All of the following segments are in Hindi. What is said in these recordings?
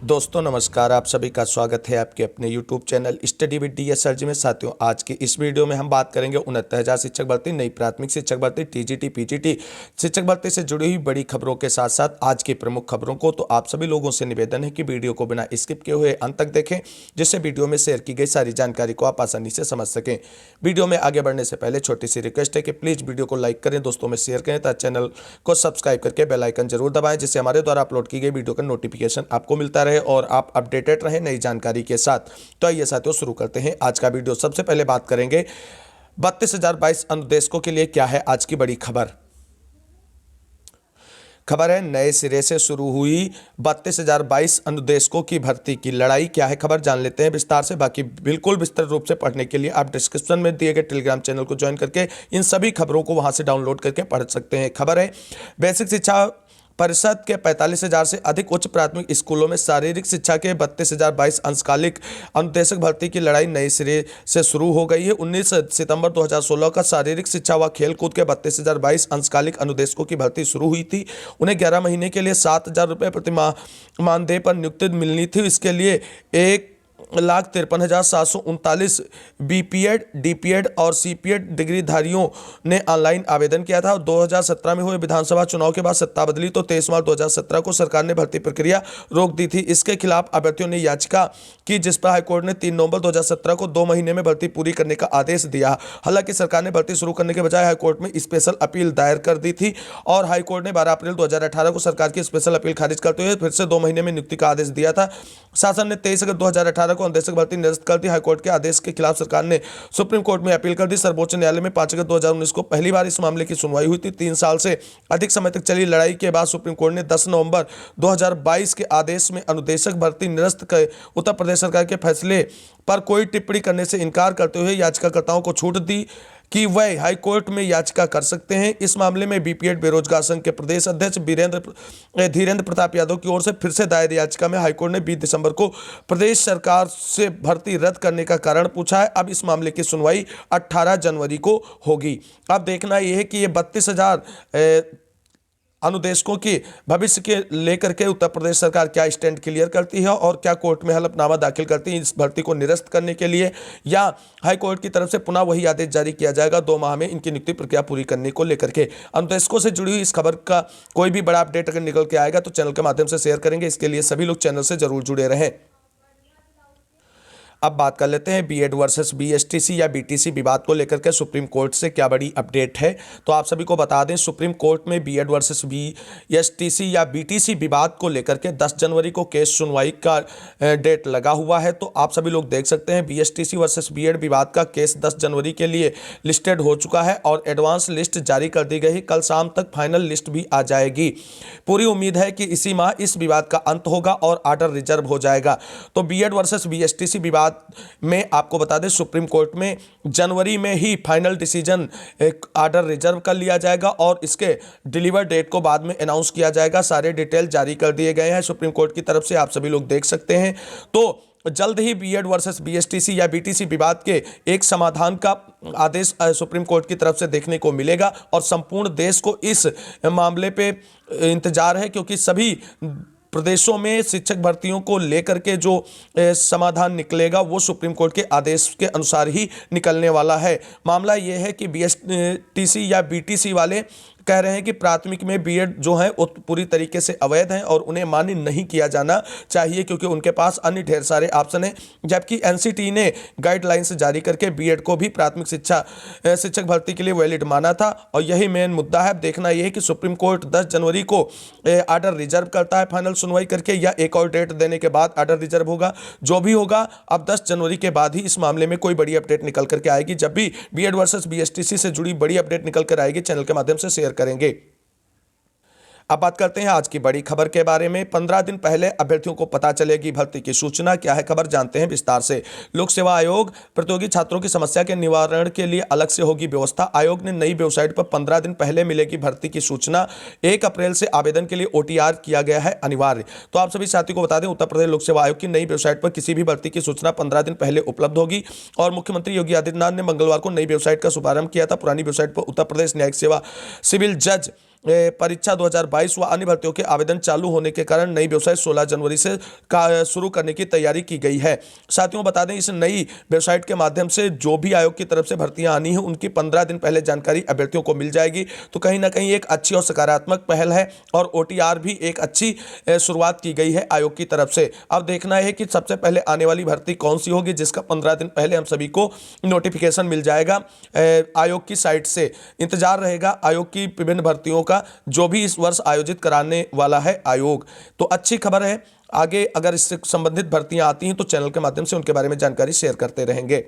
दोस्तों नमस्कार, आप सभी का स्वागत है आपके अपने YouTube channel study with D S sir ji में। साथियों, आज की इस वीडियो में हम बात करेंगे 69,000 शिक्षक भर्ती, नई प्राथमिक शिक्षक भर्ती, टीजीटी पीजीटी शिक्षक भर्ती से जुड़ी हुई बड़ी खबरों के साथ साथ आज की प्रमुख खबरों को। तो आप सभी लोगों से निवेदन है कि वीडियो को बिना स्किप किए हुए अंत तक देखें, जिससे वीडियो में शेयर की गई सारी जानकारी को आप आसानी से समझ सकें। वीडियो में आगे बढ़ने से पहले छोटी सी रिक्वेस्ट है कि प्लीज़ वीडियो को लाइक करें, दोस्तों में शेयर करें तथा चैनल को सब्सक्राइब करके बेल आइकन जरूर दबाएं, जिससे हमारे द्वारा अपलोड की गई वीडियो का नोटिफिकेशन आपको मिलता रहे और आप अपडेटेड रहे नई जानकारी के साथ। तो आइए साथियों शुरू करते हैं आज का वीडियो। सबसे पहले बात करेंगे 32,022 अनुदेशकों के लिए क्या है आज की बड़ी खबर। खबर है नए सिरे से शुरू हुई 32,022 अनुदेशकों की भर्ती की लड़ाई। क्या है खबर, जान लेते हैं विस्तार से। बाकी बिल्कुल विस्तृत रूप से पढ़ने के लिए आप डिस्क्रिप्शन में दिए गए टेलीग्राम चैनल को ज्वाइन करके इन सभी खबरों को वहां से डाउनलोड करके पढ़ सकते हैं। खबर है बेसिक शिक्षा परिषद के 45,000 से अधिक उच्च प्राथमिक स्कूलों में शारीरिक शिक्षा के 32,022 अंशकालिक अनुदेशक भर्ती की लड़ाई नए सिरे से शुरू हो गई है। 19 सितंबर 2016 का शारीरिक शिक्षा व खेलकूद के 32,022 अंशकालिक अनुदेशकों की भर्ती शुरू हुई थी। उन्हें 11 महीने के लिए 7,000 रुपये प्रति माह मानदेय पर नियुक्ति मिलनी थी। इसके लिए 1,53,739 बीपीएड, डीपीएड और सीपीएड डिग्रीधारियों ने ऑनलाइन आवेदन किया था। 2017 में हुए विधानसभा चुनाव के बाद सत्ता बदली तो 23 मार्च 2017 को सरकार ने भर्ती प्रक्रिया रोक दी थी। इसके खिलाफ अभ्यर्थियों ने याचिका की, जिस पर हाईकोर्ट ने 3 नवंबर 2017 को 2 महीने में भर्ती पूरी करने का आदेश दिया। हालांकि सरकार ने भर्ती शुरू करने के बजाय हाईकोर्ट में स्पेशल अपील दायर कर दी थी और हाईकोर्ट ने 12 अप्रैल 2018 को सरकार की स्पेशल अपील खारिज करते हुए फिर से 2 महीने में नियुक्ति का आदेश दिया था। शासन ने 23 अगस्त 2018 को अनुदेशक भर्ती निरस्त कर दी। हाईकोर्ट के आदेश के खिलाफ सरकार ने सुप्रीम कोर्ट में अपील कर दी। सर्वोच्च न्यायालय में 5 अगस्त 2019 को पहली बार इस मामले की सुनवाई हुई थी। 3 साल से अधिक समय तक चली लड़ाई के बाद सुप्रीम कोर्ट ने 10 नवंबर 2022 के आदेश में अनुदेशक भर्ती निरस्त कर उत्तर प्रदेश सरकार के फैसले पर कोई टिप्पणी करने से इनकार करते हुए याचिकाकर्ताओं को छूट दी कि वह हाईकोर्ट में याचिका कर सकते हैं। इस मामले में बीपीएड बेरोजगार संघ के प्रदेश अध्यक्ष धीरेन्द्र प्रताप यादव की ओर से फिर से दायर याचिका में हाईकोर्ट ने 20 दिसंबर को प्रदेश सरकार से भर्ती रद्द करने का कारण पूछा है। अब इस मामले की सुनवाई 18 जनवरी को होगी। अब देखना यह है कि ये 32,000 अनुदेशकों की भविष्य के लेकर के उत्तर प्रदेश सरकार क्या स्टैंड क्लियर करती है और क्या कोर्ट में हलफनामा दाखिल करती है इस भर्ती को निरस्त करने के लिए, या हाई कोर्ट की तरफ से पुनः वही आदेश जारी किया जाएगा 2 माह में इनकी नियुक्ति प्रक्रिया पूरी करने को लेकर के। अनुदेशकों से जुड़ी हुई इस खबर का कोई भी बड़ा अपडेट अगर निकल के आएगा तो चैनल के माध्यम से शेयर करेंगे। इसके लिए सभी लोग चैनल से जरूर जुड़े रहें। अब बात कर लेते हैं बीएड वर्सेस बीएसटीसी या बीटीसी विवाद को लेकर के सुप्रीम कोर्ट से क्या बड़ी अपडेट है। तो आप सभी को बता दें, सुप्रीम कोर्ट में बीएड वर्सेस बीएसटीसी या बीटीसी विवाद को लेकर के 10 जनवरी को केस सुनवाई का डेट लगा हुआ है। तो आप सभी लोग देख सकते हैं बीएसटीसी वर्सेस बीएड विवाद का केस 10 जनवरी के लिए लिस्टेड हो चुका है और एडवांस लिस्ट जारी कर दी गई। कल शाम तक फाइनल लिस्ट भी आ जाएगी। पूरी उम्मीद है कि इसी माह इस विवाद का अंत होगा और आर्डर रिजर्व हो जाएगा। तो बीएड वर्सेस बीएसटीसी विवाद में आपको बता दें सुप्रीम कोर्ट में जनवरी में ही फाइनल डिसीजन एक आर्डर रिजर्व कर लिया जाएगा और इसके डिलीवर डेट को बाद में अनाउंस किया जाएगा। सारे डिटेल जारी कर दिए गए हैं सुप्रीम कोर्ट की तरफ से, आप सभी लोग देख सकते हैं। तो जल्द ही बीएड वर्सेस बीएसटीसी या बीटीसी विवाद के एक समाधान का आदेश सुप्रीम कोर्ट की तरफ से देखने को मिलेगा और संपूर्ण देश को इस मामले पे इंतजार है, क्योंकि सभी प्रदेशों में शिक्षक भर्तियों को लेकर के जो समाधान निकलेगा वो सुप्रीम कोर्ट के आदेश के अनुसार ही निकलने वाला है। मामला ये है कि बीएसटीसी या बीटीसी वाले कह रहे हैं कि प्राथमिक में बीएड जो है वो पूरी तरीके से अवैध हैं और उन्हें मान्य नहीं किया जाना चाहिए, क्योंकि उनके पास अन्य ढेर सारे ऑप्शन हैं। जबकि एनसीटी ने गाइडलाइंस जारी करके बीएड को भी प्राथमिक शिक्षक भर्ती के लिए वैलिड माना था और यही मेन मुद्दा है। देखना यह है कि सुप्रीम कोर्ट 10 जनवरी को आर्डर रिजर्व करता है फाइनल सुनवाई करके, या एक और डेट देने के बाद आर्डर रिजर्व होगा। जो भी होगा अब 10 जनवरी के बाद ही इस मामले में कोई बड़ी अपडेट निकल करके आएगी। जब भी बीएड वर्सेस बीएसटीसी से जुड़ी बड़ी अपडेट निकल कर आएगी चैनल के माध्यम से शेयर करेंगे। अब बात करते हैं आज की बड़ी खबर के बारे में। 15 दिन पहले अभ्यर्थियों को पता चलेगी भर्ती की सूचना। क्या है खबर, जानते हैं विस्तार से। लोक सेवा आयोग प्रतियोगी छात्रों की समस्या के निवारण के लिए अलग से होगी व्यवस्था। आयोग ने नई वेबसाइट पर 15 दिन पहले मिलेगी भर्ती की सूचना। 1 अप्रैल से आवेदन के लिए ओटीआर किया गया है अनिवार्य। तो आप सभी साथियों को बता दें, उत्तर प्रदेश लोक सेवा आयोग की नई वेबसाइट पर किसी भी भर्ती की सूचना 15 दिन पहले उपलब्ध होगी और मुख्यमंत्री योगी आदित्यनाथ ने मंगलवार को नई वेबसाइट का शुभारंभ किया था। पुरानी वेबसाइट पर उत्तर प्रदेश न्यायिक सेवा सिविल जज परीक्षा 2022 व अन्य भर्तियों के आवेदन चालू होने के कारण नई वेबसाइट 16 जनवरी से शुरू करने की तैयारी की गई है। साथियों बता दें, इस नई वेबसाइट के माध्यम से जो भी आयोग की तरफ से भर्तियां आनी है उनकी 15 दिन पहले जानकारी अभ्यर्थियों को मिल जाएगी। तो कहीं ना कहीं एक अच्छी और सकारात्मक पहल है और OTR भी एक अच्छी शुरुआत की गई है आयोग की तरफ से। अब देखना है कि सबसे पहले आने वाली भर्ती कौन सी होगी, जिसका 15 दिन पहले हम सभी को नोटिफिकेशन मिल जाएगा आयोग की साइट से। इंतजार रहेगा आयोग की विभिन्न भर्तियों का जो भी इस वर्ष आयोजित कराने वाला है आयोग। तो अच्छी खबर है, आगे अगर इससे संबंधित भर्तियां आती हैं तो चैनल के माध्यम से उनके बारे में जानकारी शेयर करते रहेंगे।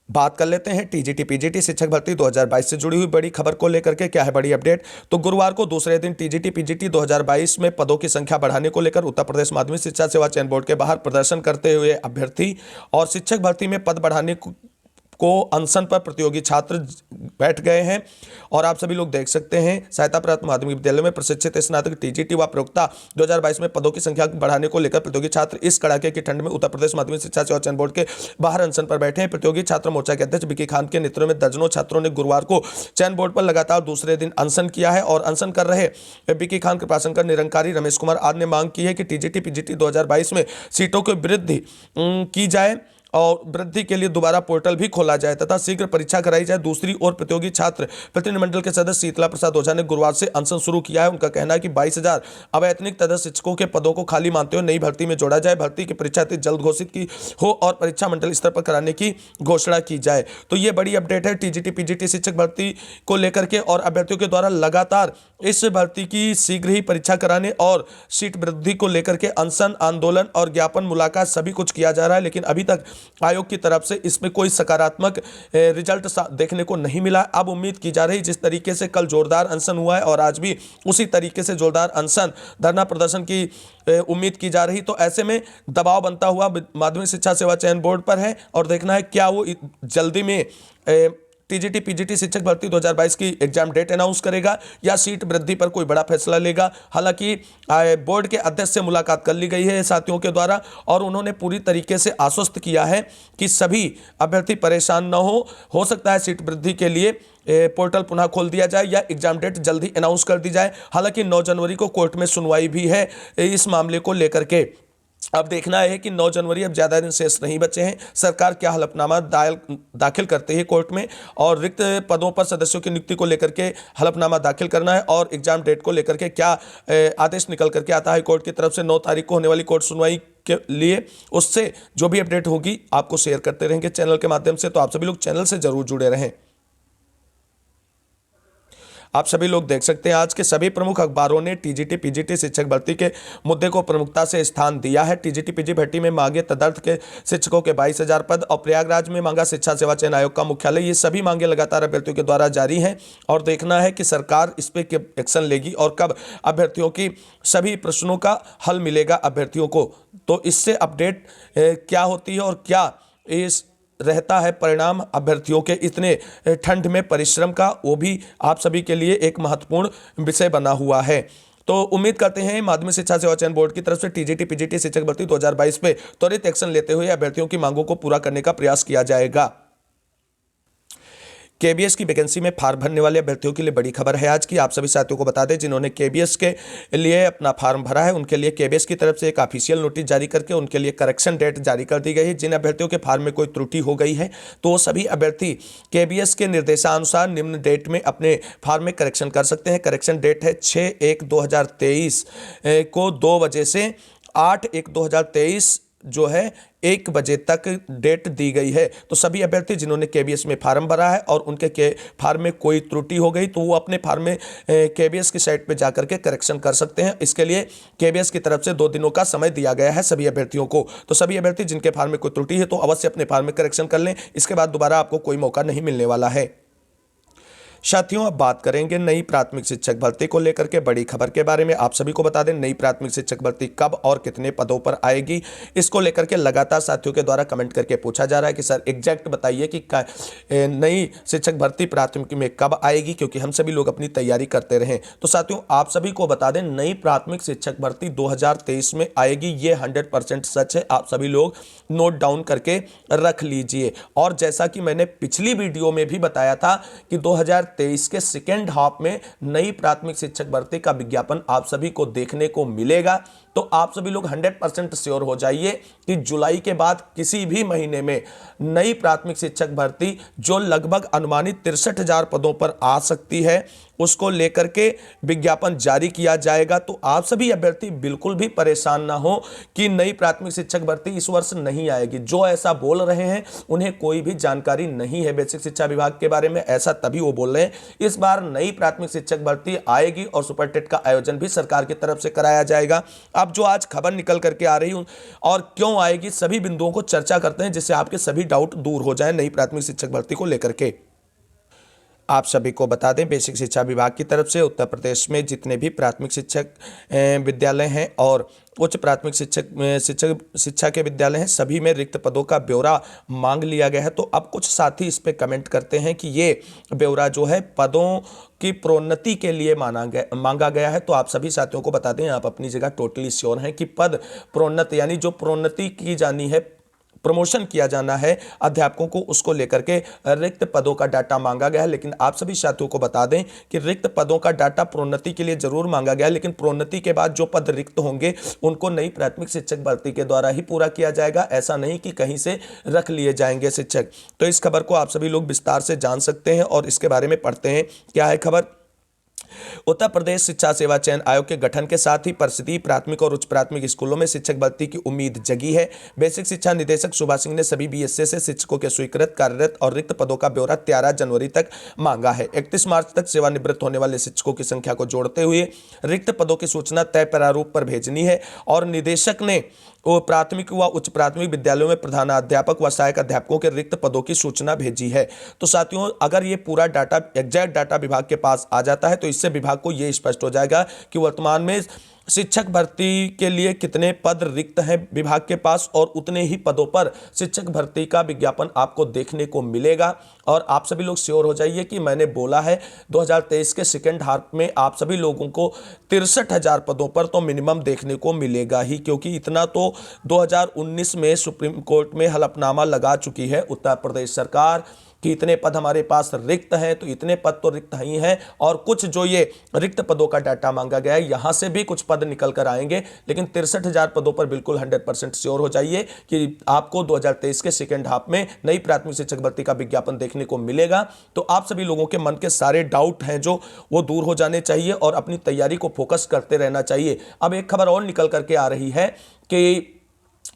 बात कर लेते हैं टीजीटी पीजीटी शिक्षक भर्ती 2022 से जुड़ी हुई बड़ी खबर को लेकर के। क्या है बड़ी अपडेट? तो गुरुवार को दूसरे दिन टीजीटी पीजीटी 2022 में पदों की संख्या बढ़ाने को लेकर उत्तर प्रदेश माध्यमिक शिक्षा सेवा चयन बोर्ड के बाहर प्रदर्शन करते हुए अभ्यर्थी और शिक्षक भर्ती में पद बढ़ाने को अनशन पर प्रतियोगी छात्र बैठ गए हैं। और आप सभी लोग देख सकते हैं, सहायता प्राप्त माध्यमिक विद्यालय में प्रशिक्षित स्नातक टीजीटी व प्रयोक्ता 2022 में पदों की संख्या बढ़ाने को लेकर प्रतियोगी छात्र इस कड़ाके की ठंड में उत्तर प्रदेश माध्यमिक शिक्षा सेवा चयन बोर्ड के बाहर अनशन पर बैठे हैं। प्रतियोगी छात्र मोर्चा के अध्यक्ष विकी खान के नेतृत्व में दर्जनों छात्रों ने गुरुवार को चयन बोर्ड पर लगातार दूसरे दिन अनशन किया है। और अनशन कर रहे विकी खान, कृपाशंकर, निरंकारी, रमेश कुमार आदि ने मांग की है कि टीजीटी पीजीटी 2022 में सीटों की वृद्धि की जाए और वृद्धि के लिए दोबारा पोर्टल भी खोला जाए तथा शीघ्र परीक्षा कराई जाए। दूसरी ओर प्रतियोगी छात्र प्रतिनिधिमंडल के सदस्य शीतला प्रसाद ओझा ने गुरुवार से अनशन शुरू किया है। उनका कहना है कि 22,000 अवैतनिक तदस्थ शिक्षकों के पदों को खाली मानते हुए नई भर्ती में जोड़ा जाए, भर्ती की परीक्षा तिथि जल्द घोषित की हो और परीक्षा मंडल स्तर पर कराने की घोषणा की जाए। तो ये बड़ी अपडेट है टीजीटी पीजीटी शिक्षक भर्ती को लेकर के। और अभ्यर्थियों के द्वारा लगातार इस भर्ती की शीघ्र ही परीक्षा कराने और सीट वृद्धि को लेकर के अनशन, आंदोलन और ज्ञापन, मुलाकात सभी कुछ किया जा रहा है, लेकिन अभी तक आयोग की तरफ से इसमें कोई सकारात्मक रिजल्ट देखने को नहीं मिला। अब उम्मीद की जा रही, जिस तरीके से कल जोरदार अनशन हुआ है और आज भी उसी तरीके से जोरदार अनशन, धरना प्रदर्शन की उम्मीद की जा रही, तो ऐसे में दबाव बनता हुआ माध्यमिक शिक्षा सेवा चयन बोर्ड पर है। और देखना है क्या वो जल्दी में टीजीटी पीजीटी शिक्षक भर्ती 2022 की एग्जाम डेट अनाउंस करेगा या सीट वृद्धि पर कोई बड़ा फैसला लेगा। हालांकि बोर्ड के अध्यक्ष से मुलाकात कर ली गई है साथियों के द्वारा और उन्होंने पूरी तरीके से आश्वस्त किया है कि सभी अभ्यर्थी परेशान न हो सकता है सीट वृद्धि के लिए पोर्टल पुनः खोल दिया जाए या एग्जाम डेट जल्दी अनाउंस कर दी जाए। हालांकि 9 जनवरी को कोर्ट में सुनवाई भी है इस मामले को लेकर के। अब देखना है कि 9 जनवरी, अब ज़्यादा दिन शेष नहीं बचे हैं, सरकार क्या हलफनामा दाखिल करते हैं कोर्ट में और रिक्त पदों पर सदस्यों की नियुक्ति को लेकर के हलफनामा दाखिल करना है और एग्जाम डेट को लेकर के क्या आदेश निकल करके आता है कोर्ट की तरफ से 9 तारीख को होने वाली कोर्ट सुनवाई के लिए। उससे जो भी अपडेट होगी आपको शेयर करते रहेंगे चैनल के माध्यम से, तो आप सभी लोग चैनल से जरूर जुड़े रहें। आप सभी लोग देख सकते हैं आज के सभी प्रमुख अखबारों ने टीजीटी पीजीटी शिक्षक भर्ती के मुद्दे को प्रमुखता से स्थान दिया है। टीजीटी पीजी भर्ती में मांगे तदर्थ के शिक्षकों के 22,000 पद और प्रयागराज में मांगा शिक्षा सेवा चयन आयोग का मुख्यालय। ये सभी मांगे लगातार अभ्यर्थियों के द्वारा जारी हैं और देखना है कि सरकार इस पर एक्शन लेगी और कब अभ्यर्थियों की सभी प्रश्नों का हल मिलेगा अभ्यर्थियों को। तो इससे अपडेट क्या होती है और क्या इस रहता है परिणाम अभ्यर्थियों के इतने ठंड में परिश्रम का, वो भी आप सभी के लिए एक महत्वपूर्ण विषय बना हुआ है। तो उम्मीद करते हैं माध्यमिक शिक्षा सेवा चयन बोर्ड की तरफ से टीजीटी पीजीटी शिक्षक भर्ती 2022 पे त्वरित एक्शन लेते हुए अभ्यर्थियों की मांगों को पूरा करने का प्रयास किया जाएगा। केबीएस की वैकेंसी में फार्म भरने वाले अभ्यर्थियों के लिए बड़ी खबर है आज की। आप सभी साथियों को बता दें जिन्होंने केबीएस के लिए अपना फार्म भरा है उनके लिए केबीएस की तरफ से एक ऑफिशियल नोटिस जारी करके उनके लिए करेक्शन डेट जारी कर दी गई है। जिन अभ्यर्थियों के फार्म में कोई त्रुटि हो गई है तो वो सभी अभ्यर्थी केबीएस के निर्देशानुसार निम्न डेट में अपने फार्म में करेक्शन कर सकते हैं। करेक्शन डेट है 6/1/2023 को 2 बजे से 8/1/2023 जो है 1 बजे तक डेट दी गई है। तो सभी अभ्यर्थी जिन्होंने केबीएस में फार्म भरा है और उनके फार्म में कोई त्रुटि हो गई तो वो अपने फार्म में केबीएस की साइट पे जाकर के करेक्शन कर सकते हैं। इसके लिए केबीएस की तरफ से 2 दिनों का समय दिया गया है सभी अभ्यर्थियों को। तो सभी अभ्यर्थी जिनके फार्म में कोई त्रुटि है तो अवश्य अपने फार्म में करेक्शन कर लें, इसके बाद दोबारा आपको कोई मौका नहीं मिलने वाला है। साथियों अब बात करेंगे नई प्राथमिक शिक्षक भर्ती को लेकर के बड़ी खबर के बारे में। आप सभी को बता दें नई प्राथमिक शिक्षक भर्ती कब और कितने पदों पर आएगी, इसको लेकर के लगातार साथियों के द्वारा कमेंट करके पूछा जा रहा है कि सर एग्जैक्ट बताइए कि नई शिक्षक भर्ती प्राथमिक में कब आएगी, क्योंकि हम सभी लोग अपनी तैयारी करते रहें। तो साथियों आप सभी को बता दें नई प्राथमिक शिक्षक भर्ती 2023 में आएगी, ये 100% सच है। आप सभी लोग नोट डाउन करके रख लीजिए। और जैसा कि मैंने पिछली वीडियो में भी बताया था कि 2023 के सेकेंड हाफ में नई प्राथमिक शिक्षक भर्ती का विज्ञापन आप सभी को देखने को मिलेगा। तो आप सभी लोग 100% श्योर हो जाइए कि जुलाई के बाद किसी भी महीने में नई प्राथमिक शिक्षक भर्ती जो लगभग अनुमानित 63,000 पदों पर आ सकती है, उसको लेकर के विज्ञापन जारी किया जाएगा। तो आप सभी अभ्यर्थी बिल्कुल भी परेशान ना हो कि नई प्राथमिक शिक्षक भर्ती इस वर्ष नहीं आएगी। जो ऐसा बोल रहे हैं उन्हें कोई भी जानकारी नहीं है बेसिक शिक्षा विभाग के बारे में, ऐसा तभी वो बोल रहे हैं। इस बार नई प्राथमिक शिक्षक भर्ती आएगी और सुपर टेट का आयोजन भी सरकार की तरफ से कराया जाएगा। अब जो आज खबर निकल करके आ रही हूं और क्यों आएगी, सभी बिंदुओं को चर्चा करते हैं जिससे आपके सभी डाउट दूर हो जाए नई प्राथमिक शिक्षक भर्ती को लेकर के। आप सभी को बता दें, बेसिक शिक्षा विभाग की तरफ से उत्तर प्रदेश में जितने भी प्राथमिक शिक्षक विद्यालय हैं और उच्च प्राथमिक शिक्षा के विद्यालय हैं, सभी में रिक्त पदों का ब्यौरा मांग लिया गया है। तो अब कुछ साथी इस पे कमेंट करते हैं कि ये ब्यौरा जो है पदों की प्रोन्नति के लिए मांगा गया है। तो आप सभी साथियों को बता दें, आप अपनी जगह टोटली श्योर हैं कि पद प्रोन्नति यानी जो प्रोन्नति की जानी है, प्रमोशन किया जाना है अध्यापकों को, उसको लेकर के रिक्त पदों का डाटा मांगा गया है। लेकिन आप सभी साथियों को बता दें कि रिक्त पदों का डाटा प्रोन्नति के लिए जरूर मांगा गया है, लेकिन प्रोन्नति के बाद जो पद रिक्त होंगे उनको नई प्राथमिक शिक्षक भर्ती के द्वारा ही पूरा किया जाएगा, ऐसा नहीं कि कहीं से रख लिए जाएंगे शिक्षक। तो इस खबर को आप सभी लोग विस्तार से जान सकते हैं और इसके बारे में पढ़ते हैं। क्या है खबर? उत्तर प्रदेश शिक्षा सेवा चयन आयोग के गठन के साथ ही परिषदीय प्राथमिक और उच्च प्राथमिक स्कूलों में शिक्षक भर्ती की उम्मीद जगी है। बेसिक शिक्षा निदेशक सुभा सिंह ने सभी बीएसए से शिक्षकों के स्वीकृत, कार्यरत और रिक्त पदों का ब्यौरा 13 जनवरी तक मांगा है। 31 मार्च तक सेवानिवृत्त होने वाले शिक्षकों की संख्या को जोड़ते हुए रिक्त पदों की सूचना तय प्रारूप पर भेजनी है और निदेशक ने प्राथमिक व उच्च प्राथमिक विद्यालयों में प्रधानाध्यापक व सहायक अध्यापकों के रिक्त पदों की सूचना भेजी है। तो साथियों, अगर ये पूरा डाटा, एग्जैक्ट डाटा विभाग के पास आ जाता है तो इससे विभाग को ये स्पष्ट हो जाएगा कि वर्तमान में शिक्षक भर्ती के लिए कितने पद रिक्त हैं विभाग के पास और उतने ही पदों पर शिक्षक भर्ती का विज्ञापन आपको देखने को मिलेगा। और आप सभी लोग श्योर हो जाइए कि मैंने बोला है 2023 के सेकेंड हाफ में आप सभी लोगों को 63,000 पदों पर तो मिनिमम देखने को मिलेगा ही, क्योंकि इतना तो 2019 में सुप्रीम कोर्ट में हलफनामा लगा चुकी है उत्तर प्रदेश सरकार कि इतने पद हमारे पास रिक्त हैं। तो इतने पद तो रिक्त ही हैं और कुछ जो ये रिक्त पदों का डाटा मांगा गया है, यहां से भी कुछ पद निकल कर आएंगे, लेकिन 63,000 पदों पर बिल्कुल 100% श्योर हो जाइए कि आपको 2023 के सेकेंड हाफ में नई प्राथमिक शिक्षक भर्ती का विज्ञापन देखने को मिलेगा। तो आप सभी लोगों के मन के सारे डाउट हैं जो वो दूर हो जाने चाहिए और अपनी तैयारी को फोकस करते रहना चाहिए। अब एक खबर और निकल करके आ रही है कि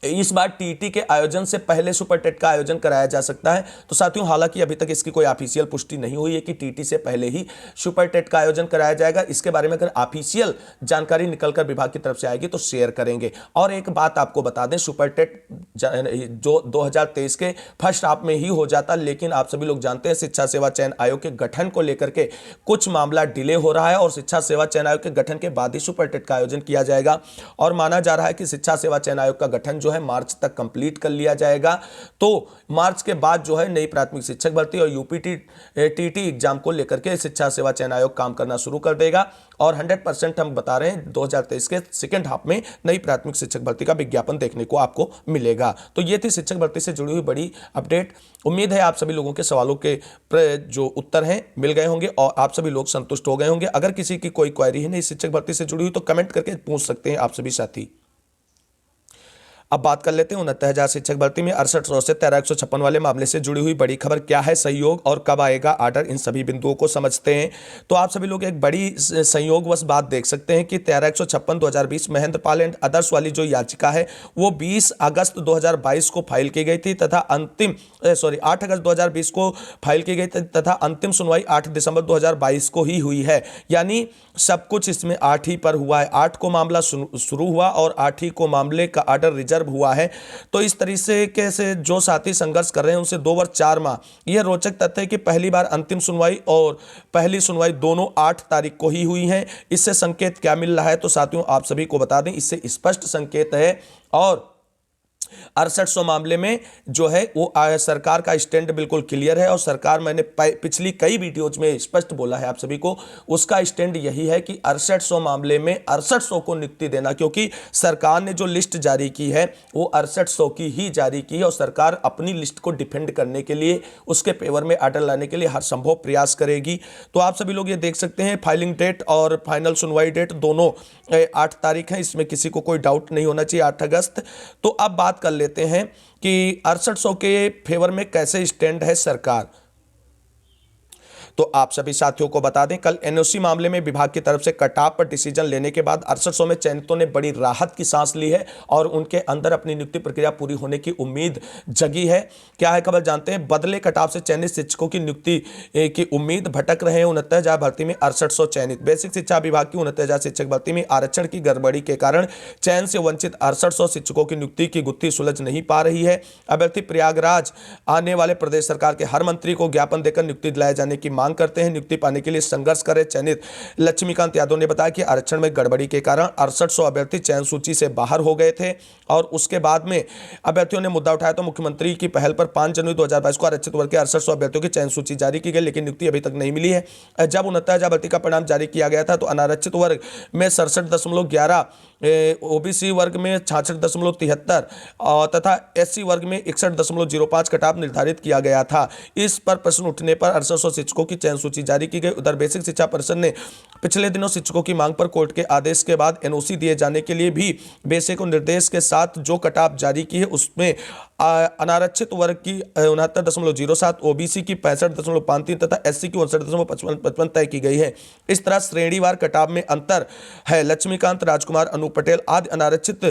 इस बार टीटी के आयोजन से पहले सुपर टेट का आयोजन कराया जा सकता है। तो साथियों, हालांकि अभी तक इसकी कोई ऑफिशियल पुष्टि नहीं हुई है कि टीटी से पहले ही सुपर टेट का आयोजन कराया जाएगा। इसके बारे में अगर ऑफिशियल जानकारी निकलकर विभाग की तरफ से आएगी तो शेयर करेंगे। और एक बात आपको बता दें, सुपर टेट जो 2023 के फर्स्ट हाफ में ही हो जाता, लेकिन आप सभी लोग जानते हैं शिक्षा सेवा चयन आयोग के गठन को लेकर के कुछ मामला डिले हो रहा है और शिक्षा सेवा चयन आयोग के गठन के बाद ही सुपर टेट का आयोजन किया जाएगा। और माना जा रहा है कि शिक्षा सेवा चयन आयोग का गठन जो है मार्च तक कंप्लीट कर लिया जाएगा। तो मार्च के बाद जो है नई प्राथमिक शिक्षक भर्ती और यूपीटीटी एग्जाम को लेकर के शिक्षा सेवा चयन आयोग काम करना शुरू कर देगा और 100% हम बता रहे हैं 2023 के सेकेंड हाफ में नई प्राथमिक शिक्षक भर्ती का विज्ञापन देखने को आपको मिलेगा। तो ये थी शिक्षक भर्ती से जुड़ी हुई बड़ी अपडेट। उम्मीद है आप सभी लोगों के सवालों के जो उत्तर हैं मिल गए होंगे और आप सभी लोग संतुष्ट हो गए होंगे। अगर किसी की कोई क्वेरी है नई शिक्षक भर्ती से जुड़ी हुई तो कमेंट करके पूछ सकते हैं आप सभी साथी। अब बात कर लेते हैं 69,000 शिक्षक भर्ती में 6800 से 13,156 वाले मामले से जुड़ी हुई बड़ी खबर। क्या है संयोग और कब आएगा आर्डर, इन सभी बिंदुओं को समझते हैं। तो आप सभी लोग एक बड़ी संयोगवश बात देख सकते हैं कि 13,156 2020 महेंद्र पाल एंड अदर्स वाली जो याचिका है वो 20 अगस्त 2022 को फाइल की गई थी तथा 8 अगस्त 2020 को फाइल की गई थी तथा अंतिम सुनवाई 8 दिसंबर 2022 को ही हुई है। यानी सब कुछ इसमें 8 ही पर हुआ है। 8 को मामला शुरू हुआ और 8 ही को मामले का आर्डर रिजर्व हुआ है। तो इस तरीके से जो साथी संघर्ष कर रहे हैं उनसे 2 वर्ष 4 माह। यह रोचक तथ्य है कि पहली बार अंतिम सुनवाई और पहली सुनवाई दोनों 8 तारीख को ही हुई हैं। इससे संकेत क्या मिल रहा है? तो साथियों, आप सभी को बता दें, इससे स्पष्ट संकेत है और 6800 मामले में जो है वो सरकार का स्टैंड बिल्कुल क्लियर है और सरकार, मैंने पिछली कई वीडियोज में स्पष्ट बोला है आप सभी को, उसका स्टैंड यही है कि 6800 मामले में 6800 को नियुक्ति देना, क्योंकि सरकार ने जो लिस्ट जारी की है वो 6800 की ही जारी की है और सरकार अपनी लिस्ट को डिफेंड करने के लिए, उसके फेवर में आर्डर लाने के लिए हर संभव प्रयास करेगी। तो आप सभी लोग ये देख सकते हैं फाइलिंग डेट और फाइनल सुनवाई डेट दोनों 8 तारीख है, इसमें किसी को कोई डाउट नहीं होना चाहिए, 8 अगस्त। तो अब बात कर लेते हैं कि 6800 के फेवर में कैसे स्टैंड है सरकार। तो आप सभी साथियों को बता दें, कल एनओसी मामले में विभाग की तरफ से कटाव पर डिसीजन लेने के बाद 6800 में चयनितों ने बड़ी राहत की सांस ली है और उनके अंदर अपनी नियुक्ति प्रक्रिया पूरी होने की उम्मीद जगी है। क्या है खबर जानते हैं। बदले कटाव से चयनित शिक्षकों की नियुक्ति की उम्मीद, भटक रहे हैं 69,000 भर्ती में 6800 चयनित। बेसिक शिक्षा विभाग की 69,000 शिक्षक भर्ती में आरक्षण की गड़बड़ी के कारण चयन से वंचित 6800 शिक्षकों की नियुक्ति की गुत्थी सुलझ नहीं पा रही है। अभ्यर्थी प्रयागराज आने वाले प्रदेश सरकार के हर मंत्री को ज्ञापन देकर नियुक्ति दिलाए जाने की मांग करते हैं, नियुक्ति पाने के लिए संघर्ष करे। चयनित लक्ष्मीकांत यादव ने बताया कि आरक्षण में गड़बड़ी के कारण 6800 अभ्यर्थी चयन सूची से बाहर हो गए थे और उसके बाद में अभ्यर्थियों ने मुद्दा उठाया तो मुख्यमंत्री की पहल पर 5 जनवरी 2022 को आरक्षित वर्ग के 6800 अभ्यर्थियों की चयन सूची जारी की गई, लेकिन नियुक्ति अभी तक नहीं मिली है। जब 69,000 भर्ती का परिणाम जारी किया गया था तो अनारक्षित वर्ग में 67.11, ओबीसी वर्ग में 66.73 तथा एससी वर्ग में 61.05 कटाव निर्धारित किया गया था। इस पर प्रश्न उठने पर 6800 शिक्षकों की चयन सूची जारी की गई। उधर बेसिक शिक्षा परिषद ने पिछले दिनों शिक्षकों की मांग पर कोर्ट के आदेश के बाद एनओसी दिए जाने के लिए भी बेसिक को निर्देश के साथ जो कटाव जारी की है उसमें अनारक्षित वर्ग की 69.07, ओबीसी की 65.53 तथा एससी की 59.55 तय की गई है। इस तरह श्रेणीवार कटाव में अंतर है। लक्ष्मीकांत, राजकुमार, अनूप पटेल आदि अनारक्षित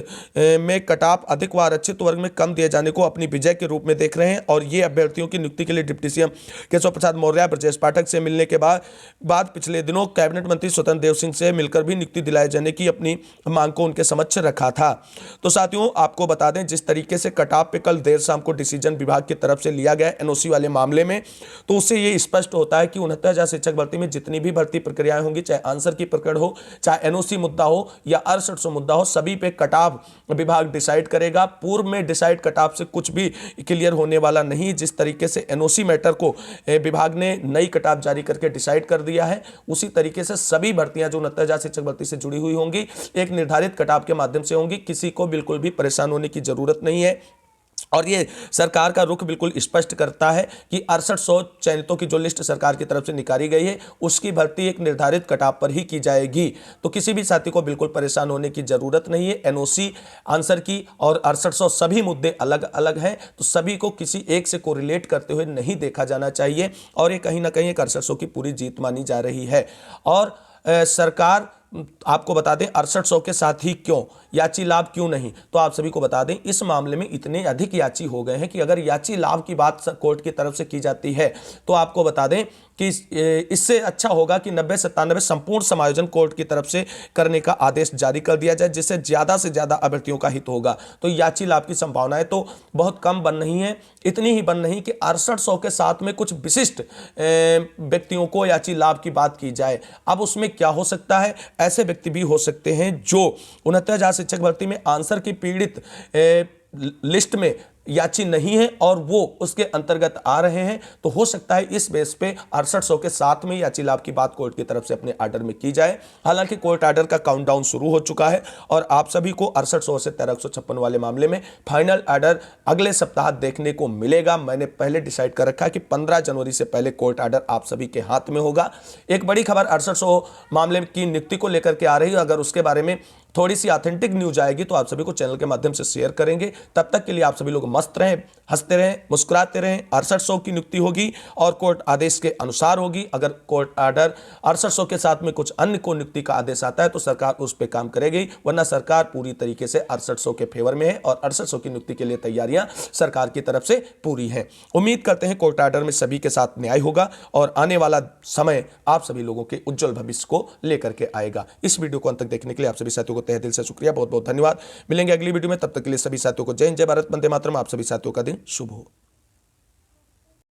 में कटाव अधिक व आरक्षित वर्ग में कम दिए जाने को अपनी विजय के रूप में देख रहे हैं और ये अभ्यर्थियों की नियुक्ति के लिए डिप्टी सीएम केशव प्रसाद मौर्य, ब्रजेश पाठक से मिलने के बाद पिछले दिनों कैबिनेट मंत्री स्वतंत्र देव सिंह से मिलकर भी नियुक्ति दिलाए जाने की अपनी मांग को उनके समक्ष रखा था। तो साथियों आपको बता दें, जिस तरीके से कटाव पे कल देर शाम को डिसीजन विभाग की तरफ से लिया गया एनओसी वाले मामले में, तो उससे ये स्पष्ट होता है कि 69,000 शिक्षक भर्ती में जितनी भी भर्ती प्रक्रियाएं होंगी, चाहे आंसर की प्रकरण हो, चाहे एनओसी मुद्दा हो या 6800 मुद्दा हो, सभी पे कटाव विभाग डिसाइड करेगा। पूर्व में डिसाइड कटाव से कुछ भी क्लियर होने वाला नहीं। जिस तरीके से एनओसी मैटर को विभाग ने नई कटाव जारी करके डिसाइड कर दिया है, उसी तरीके से सभी भर्तियां जो 69,000 शिक्षक भर्ती से जुड़ी हुई होंगी एक निर्धारित कटाव के माध्यम से होंगी। किसी को बिल्कुल भी परेशान होने की जरूरत नहीं है और ये सरकार का रुख बिल्कुल स्पष्ट करता है कि 6800 चयनितों की जो लिस्ट सरकार की तरफ से निकाली गई है उसकी भर्ती एक निर्धारित कटाव पर ही की जाएगी। तो किसी भी साथी को बिल्कुल परेशान होने की जरूरत नहीं है। एनओसी, आंसर की और 6800 सभी मुद्दे अलग अलग हैं, तो सभी को किसी एक से कोरिलेट करते हुए नहीं देखा जाना चाहिए और ये कहीं ना कहीं एक 6800 की पूरी जीत मानी जा रही है। और सरकार आपको बता दें 6800 के साथ ही क्यों, याची लाभ क्यों नहीं, तो आप सभी को बता दें इस मामले में इतने अधिक याची हो गए हैं कि अगर याची लाभ की बात कोर्ट की तरफ से की जाती है तो आपको बता दें कि इससे अच्छा होगा कि 90-97 संपूर्ण समायोजन कोर्ट की तरफ से करने का आदेश जारी कर दिया जाए, जिससे ज्यादा से ज्यादा अभ्यर्थियों का हित होगा। तो याची लाभ की संभावनाएं तो बहुत कम बन रही हैं, इतनी ही बन रही कि 6800 के साथ में कुछ विशिष्ट व्यक्तियों को याची लाभ की बात की जाए। अब उसमें क्या हो सकता है, ऐसे व्यक्ति भी हो सकते हैं जो 69,000 शिक्षक भर्ती में आंसर की पीड़ित लिस्ट में याची नहीं है और वो उसके अंतर्गत आ रहे हैं, तो हो सकता है इस बेस पे 6800 के साथ में याची लाभ की बात कोर्ट की तरफ से अपने आर्डर में की जाए। हालांकि कोर्ट आर्डर का काउंटडाउन शुरू हो चुका है और आप सभी को 6800 से 1356 वाले मामले में फाइनल आर्डर अगले सप्ताह देखने को मिलेगा। मैंने पहले डिसाइड कर रखा है कि 15 जनवरी से पहले कोर्ट आर्डर आप सभी के हाथ में होगा। एक बड़ी खबर 6800 मामले की नियुक्ति को लेकर के आ रही है, अगर उसके बारे में थोड़ी सी ऑथेंटिक न्यूज आएगी तो आप सभी को चैनल के माध्यम से शेयर करेंगे। तब तक के लिए आप सभी लोग मस्त रहें, हंसते रहें, मुस्कुराते रहें। 6800 की नियुक्ति होगी और कोर्ट आदेश के अनुसार होगी। अगर कोर्ट आर्डर 6800 के साथ में कुछ अन्य को नियुक्ति का आदेश आता है तो सरकार उस पर काम करेगी, वरना सरकार पूरी तरीके से 6800 के फेवर में है और 6800 की नियुक्ति के लिए तैयारियां सरकार की तरफ से पूरी हैं। उम्मीद करते हैं कोर्ट आर्डर में सभी के साथ न्याय होगा और आने वाला समय आप सभी लोगों के उज्जवल भविष्य को लेकर के आएगा। इस वीडियो को अंत तक देखने के लिए आप सभी साथियों को तहे दिल से शुक्रिया, बहुत बहुत धन्यवाद। मिलेंगे अगली वीडियो में, तब तक के लिए सभी साथियों को जय हिंद, जय भारत, वंदे मातरम। आप सभी साथियों का दिन शुभ हो।